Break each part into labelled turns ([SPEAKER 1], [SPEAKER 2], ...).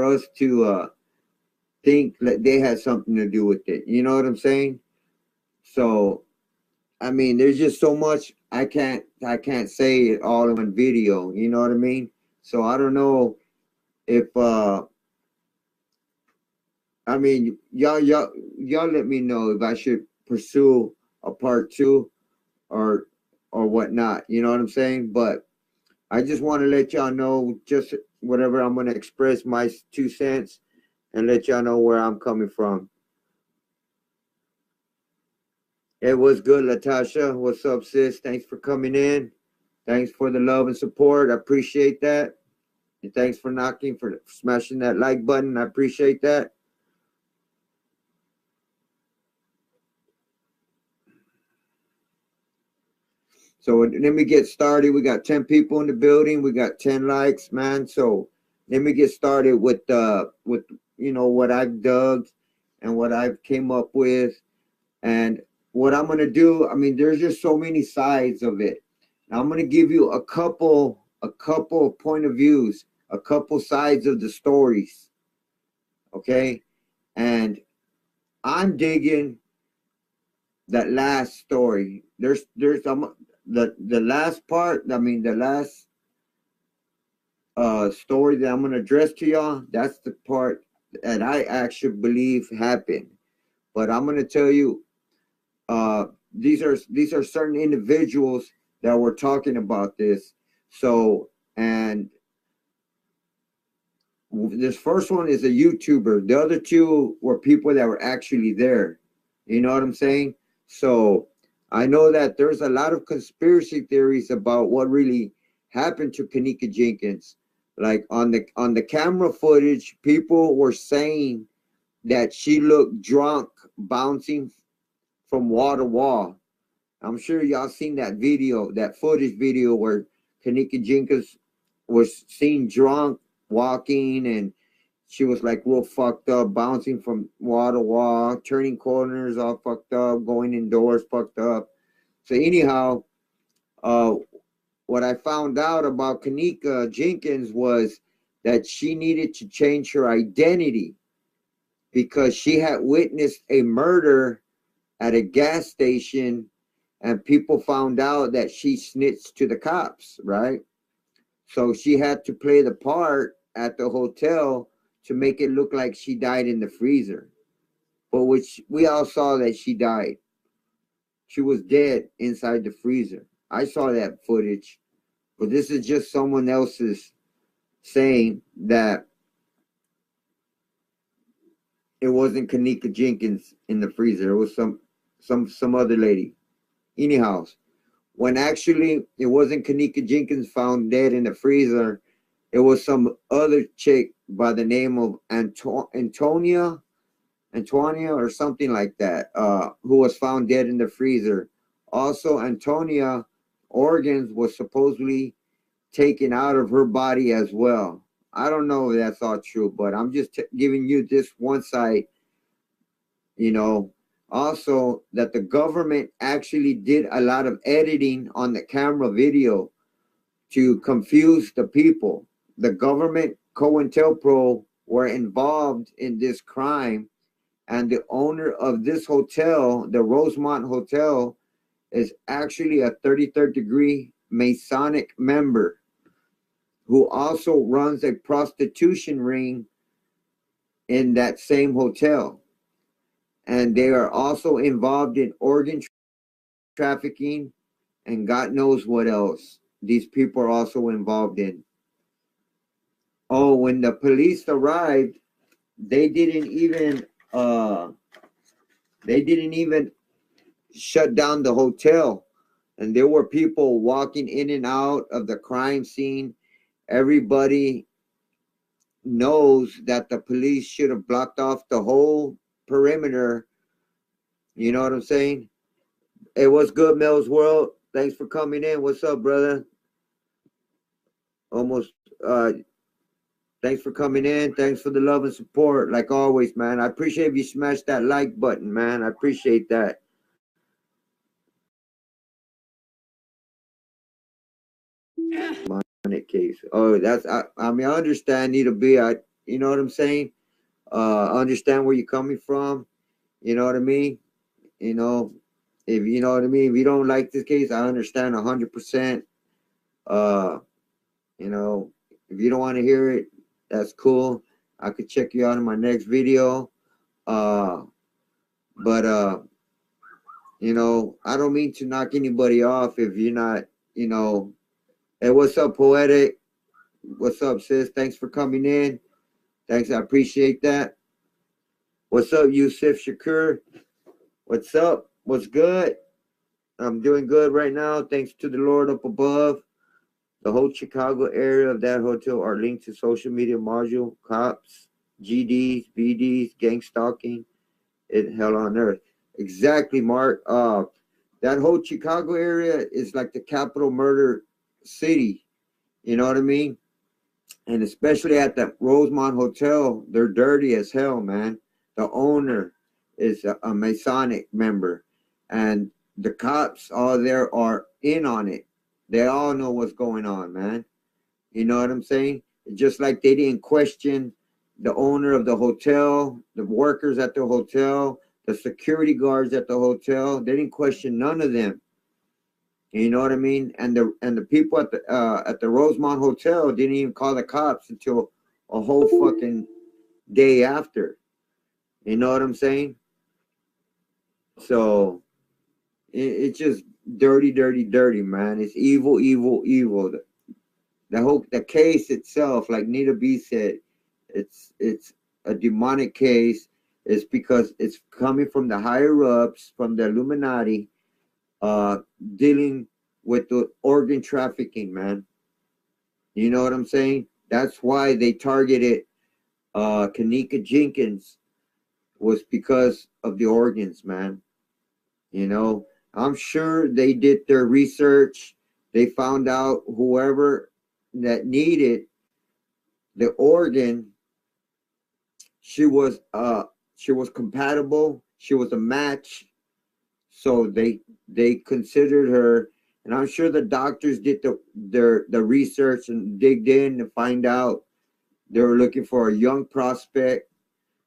[SPEAKER 1] for us to think that they had something to do with it. You know what I'm saying? So I mean, there's just so much I can't say it all in one video. You know what I mean? So I don't know if I mean y'all let me know if I should pursue a part two or whatnot. You know what I'm saying? But I just want to let y'all know just whatever I'm gonna express my 2 cents and let y'all know where I'm coming from. It was good, Latasha. What's up, sis? Thanks for coming in. Thanks for the love and support. I appreciate that. And thanks for smashing that like button. I appreciate that. So let me get started. We got 10 people in the building. We got 10 likes, man. So let me get started with what I've dug and what I've came up with and what I'm gonna do. I mean, there's just so many sides of it. Now I'm gonna give you a couple point of views, a couple sides of the stories. Okay, and I'm digging that last story. There's the last part. I mean, the last story that I'm gonna address to y'all. That's the part that I actually believe happened. But I'm gonna tell you, these are certain individuals that were talking about this. So, and this first one is a YouTuber. The other two were people that were actually there. You know what I'm saying? So I know that there's a lot of conspiracy theories about what really happened to Kanika Jenkins. Like on the camera footage, people were saying that she looked drunk, bouncing from wall to wall. I'm sure y'all seen that video, that footage video where Kanika Jenkins was seen drunk, walking, and she was like real fucked up, bouncing from wall to wall, turning corners, all fucked up, going indoors, fucked up. So anyhow, uh, what I found out about Kanika Jenkins was that she needed to change her identity because she had witnessed a murder at a gas station and people found out that she snitched to the cops, right? So she had to play the part at the hotel to make it look like she died in the freezer. But which we all saw that she died. She was dead inside the freezer. I saw that footage. But this is just someone else's saying that it wasn't Kanika Jenkins in the freezer. It was some other lady. Anyhow, when actually it wasn't Kanika Jenkins found dead in the freezer, it was some other chick by the name of Antonia or something like that, who was found dead in the freezer. Also, Antonia organs was supposedly taken out of her body as well. I don't know if that's all true, but I'm just giving you this one side, you know. Also, that the government actually did a lot of editing on the camera video to confuse the people. The government, COINTELPRO, were involved in this crime, and the owner of this hotel, the Rosemont Hotel, is actually a 33rd degree Masonic member who also runs a prostitution ring in that same hotel. And they are also involved in organ trafficking and God knows what else these people are also involved in. Oh, when the police arrived, they didn't even shut down the hotel, and there were people walking in and out of the crime scene. Everybody knows that the police should have blocked off the whole perimeter. You know what I'm saying? Hey, what's good, Mel's World? Thanks for coming in. What's up, brother? Almost thanks for coming in. Thanks for the love and support. Like always, man. I appreciate if you smash that like button, man. I appreciate that. Case. Oh, that's I mean I understand need to be You know what I'm saying? I understand where you're coming from. You know what I mean? You know, if you know what I mean, if you don't like this case, I understand 100%. Uh, you know, if you don't want to hear it, that's cool. I could check you out in my next video. Uh, but you know, I don't mean to knock anybody off if you're not, you know. Hey, what's up, Poetic? What's up, sis? Thanks for coming in. Thanks, I appreciate that. What's up, Yusuf Shakur? What's up? What's good? I'm doing good right now. Thanks to the Lord up above. The whole Chicago area of that hotel are linked to social media module, cops, GDs, BDs, gang stalking, and hell on earth. Exactly, Mark. That whole Chicago area is like the capital murder city. You know what I mean? And especially at the Rosemont Hotel, they're dirty as hell, man. The owner is a Masonic member, and the cops all there are in on it. They all know what's going on, man. You know what I'm saying? Just like they didn't question the owner of the hotel, the workers at the hotel, the security guards at the hotel. They didn't question none of them. You know what I mean? And the people at the Rosemont Hotel didn't even call the cops until a whole fucking day after. You know what I'm saying? So it's just dirty, dirty, dirty, man. It's evil, evil, evil. The case itself, like Nita B said, it's a demonic case. It's because it's coming from the higher ups, from the Illuminati, dealing with the organ trafficking, man. You know what I'm saying? That's why they targeted Kanika Jenkins, was because of the organs, man. You know, I'm sure they did their research. They found out whoever that needed the organ, she was compatible. She was a match. So they considered her, and I'm sure the doctors did the research and digged in to find out they were looking for a young prospect,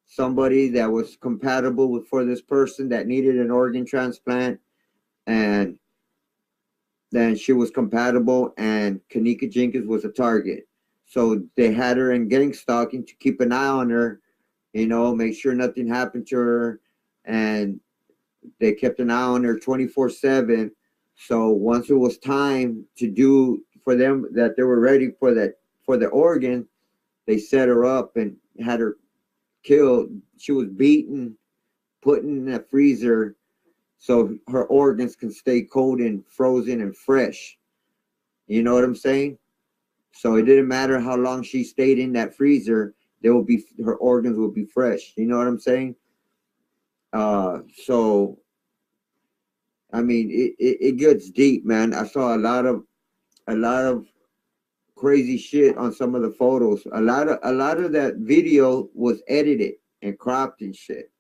[SPEAKER 1] somebody that was compatible with for this person that needed an organ transplant, and then she was compatible, and Kanika Jenkins was a target. So they had her in gang stalking to keep an eye on her, you know, make sure nothing happened to her, and they kept an eye on her 24/7. So once it was time to do for them that they were ready for the organ, they set her up and had her killed. She was beaten, put in a freezer so her organs can stay cold and frozen and fresh. You know what I'm saying? So it didn't matter how long she stayed in that freezer, her organs will be fresh. You know what I'm saying? So I mean, it gets deep, man. I saw a lot of crazy shit on some of the photos. A lot of that video was edited and cropped and shit.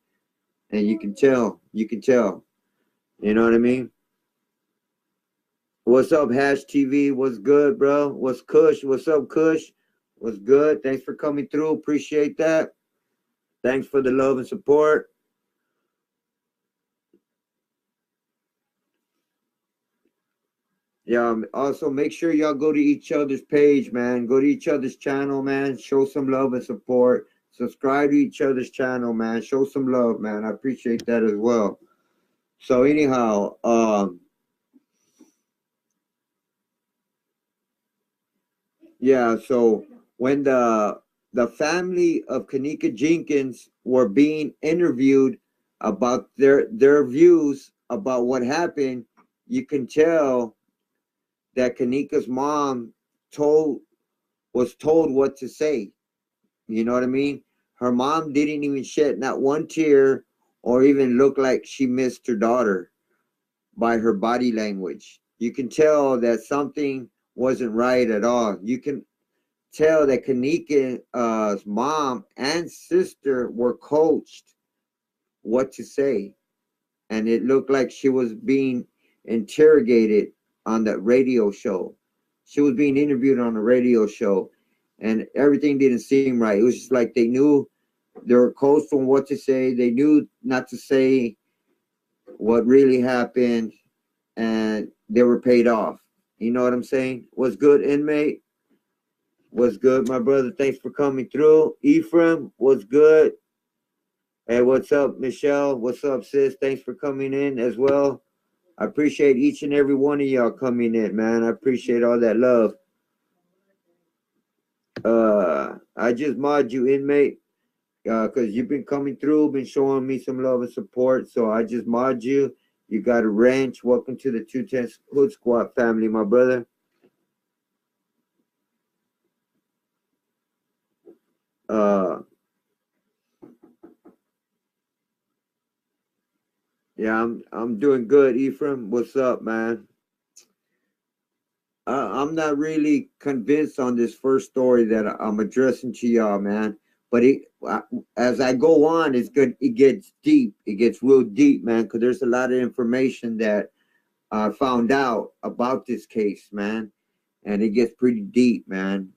[SPEAKER 1] And you can tell. You know what I mean? What's up, Hash TV? What's good, bro? What's Kush? What's up, Kush? What's good? Thanks for coming through. Appreciate that. Thanks for the love and support. Yeah, also make sure y'all go to each other's page, man. Go to each other's channel, man. Show some love and support. Subscribe to each other's channel, man. Show some love, man. I appreciate that as well. So anyhow, yeah, so when the family of Kanika Jenkins were being interviewed about their views about what happened, you can tell that Kanika's mom was told what to say. You know what I mean? Her mom didn't even shed not one tear or even look like she missed her daughter by her body language. You can tell that something wasn't right at all. You can tell that Kanika's mom and sister were coached what to say. And it looked like she was being interrogated on the radio show. She was being interviewed on a radio show. and everything didn't seem right. It was just like they knew they were coached on what to say. They knew not to say what really happened, and they were paid off. You know what I'm saying? What's good, inmate? What's good, my brother? Thanks for coming through. Ephraim, what's good? Hey, what's up, Michelle? What's up, sis? Thanks for coming in as well. I appreciate each and every one of y'all coming in, man. I appreciate all that love. I just mod you, inmate, because you've been coming through, been showing me some love and support. So I just mod you. You got a ranch. Welcome to the 210 Hood Squad family, my brother. Yeah, I'm doing good, Ephraim. What's up, man? I'm not really convinced on this first story that I'm addressing to y'all, man. But as I go on, it's good. It gets deep. It gets real deep, man. Because there's a lot of information that I found out about this case, man, and it gets pretty deep, man.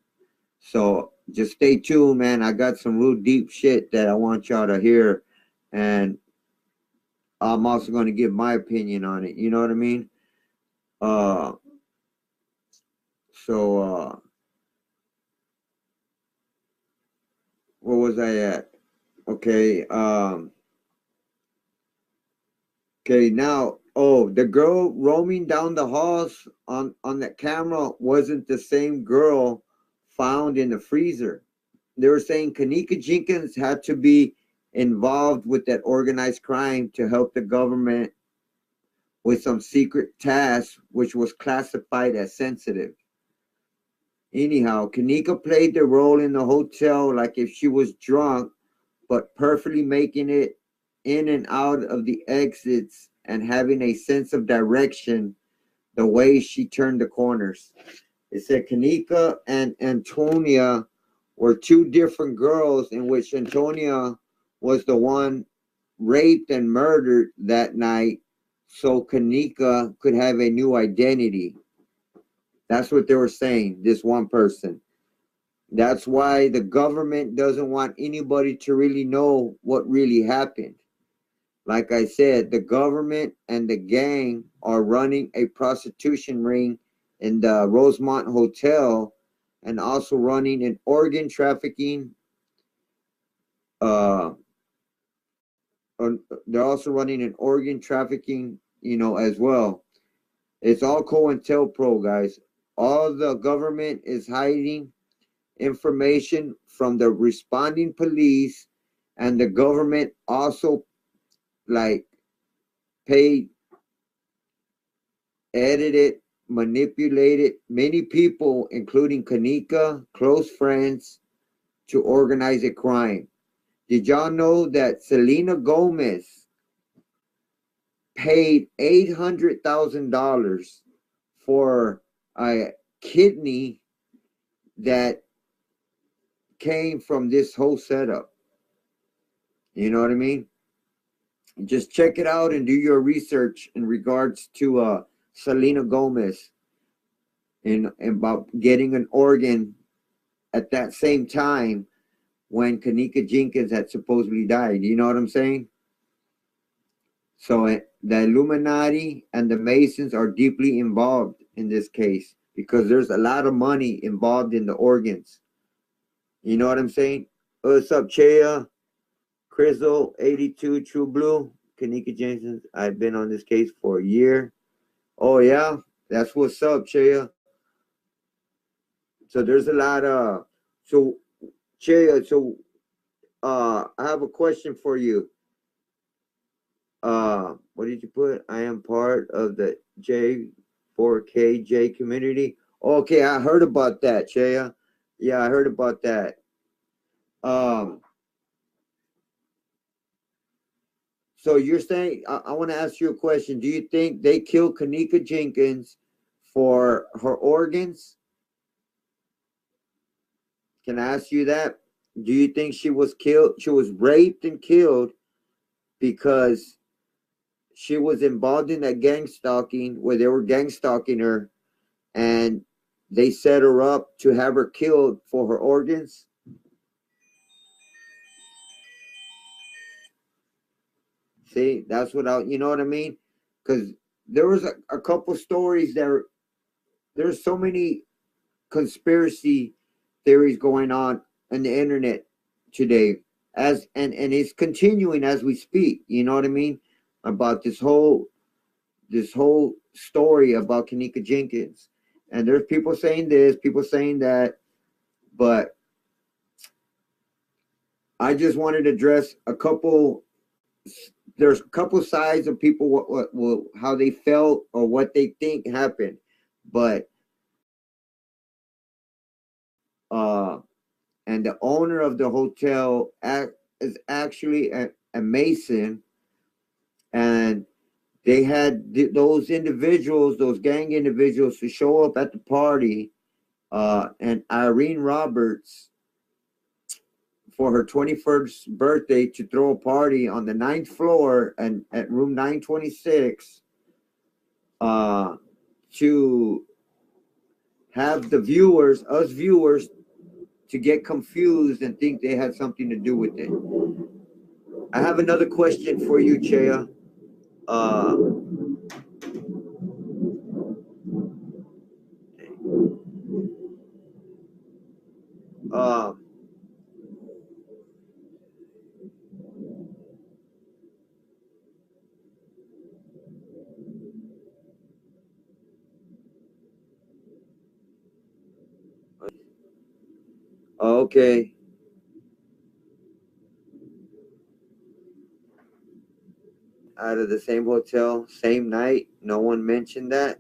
[SPEAKER 1] So just stay tuned, man. I got some real deep shit that I want y'all to hear, and I'm also going to give my opinion on it. You know what I mean? Uh, so where was I at? Okay. Okay. Now, oh, the girl roaming down the halls on that camera wasn't the same girl found in the freezer. They were saying Kanika Jenkins had to be involved with that organized crime to help the government with some secret task, which was classified as sensitive. Anyhow, Kanika played the role in the hotel like if she was drunk, but perfectly making it in and out of the exits and having a sense of direction the way she turned the corners. It said Kanika and Antonia were two different girls, in which Antonia was the one raped and murdered that night, so Kanika could have a new identity. That's what they were saying, this one person. That's why the government doesn't want anybody to really know what really happened. Like I said, the government and the gang are running a prostitution ring in the Rosemont Hotel and also running an organ trafficking. Uh, they're also running an organ trafficking, as well. It's all COINTELPRO, guys. All the government is hiding information from the responding police, and the government also like paid, edited, manipulated many people, including Kanika, close friends, to organize a crime. Did y'all know that Selena Gomez paid $800,000 for a kidney that came from this whole setup? You know what I mean? Just check it out and do your research in regards to Selena Gomez and about getting an organ at that same time when Kanika Jenkins had supposedly died. You know what I'm saying? So the Illuminati and the Masons are deeply involved in this case because there's a lot of money involved in the organs. You know what I'm saying? What's up, Chea? Crizzle, 82, True Blue, Kanika Jenkins. I've been on this case for a year. Oh, yeah? That's what's up, Chea. So there's a lot of... So, Chea, I have a question for you. What did you put? I am part of the J4KJ community. Okay, I heard about that, Chea. Yeah, I heard about that. So you're saying, I want to ask you a question. Do you think they killed Kanika Jenkins for her organs? Can I ask you that? Do you think she was killed? She was raped and killed because she was involved in that gang stalking where they were gang stalking her, and they set her up to have her killed for her organs. See, that's what you know what I mean? Because there was a couple stories there's so many conspiracy theories going on the internet today, and it's continuing as we speak. You know what I mean? About this whole story about Kanika Jenkins. And there's people saying this, people saying that, but I just wanted to address a couple. There's a couple sides of people what how they felt or what they think happened, but uh, and the owner of the hotel is actually a Mason, and they had those individuals, those gang individuals, to show up at the party, and Irene Roberts, for her 21st birthday, to throw a party on the 9th floor and at room 926, to have the viewers, us viewers, to get confused and think they had something to do with it. I have another question for you, Chea. Uh, uh, okay. Out of the same hotel, same night. No one mentioned that.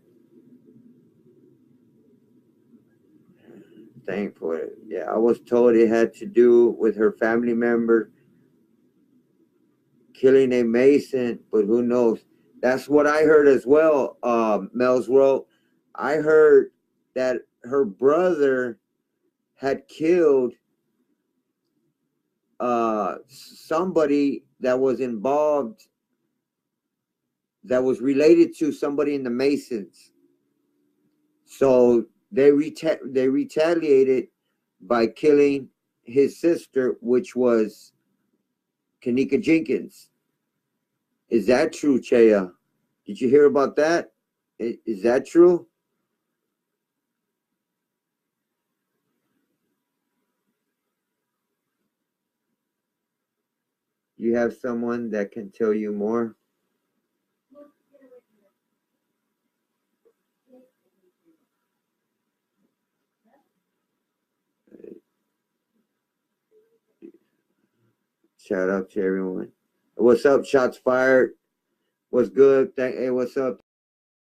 [SPEAKER 1] Thankfully, yeah, I was told it had to do with her family member killing a Mason, but who knows? That's what I heard as well, Mel's World. I heard that her brother had killed somebody that was involved, that was related to somebody in the Masons. So they retaliated by killing his sister, which was Kanika Jenkins. Is that true, Chea? Did you hear about that? Is that true? You have someone that can tell you more? Shout out to everyone. What's up, Shots Fired? What's good? Hey, what's up?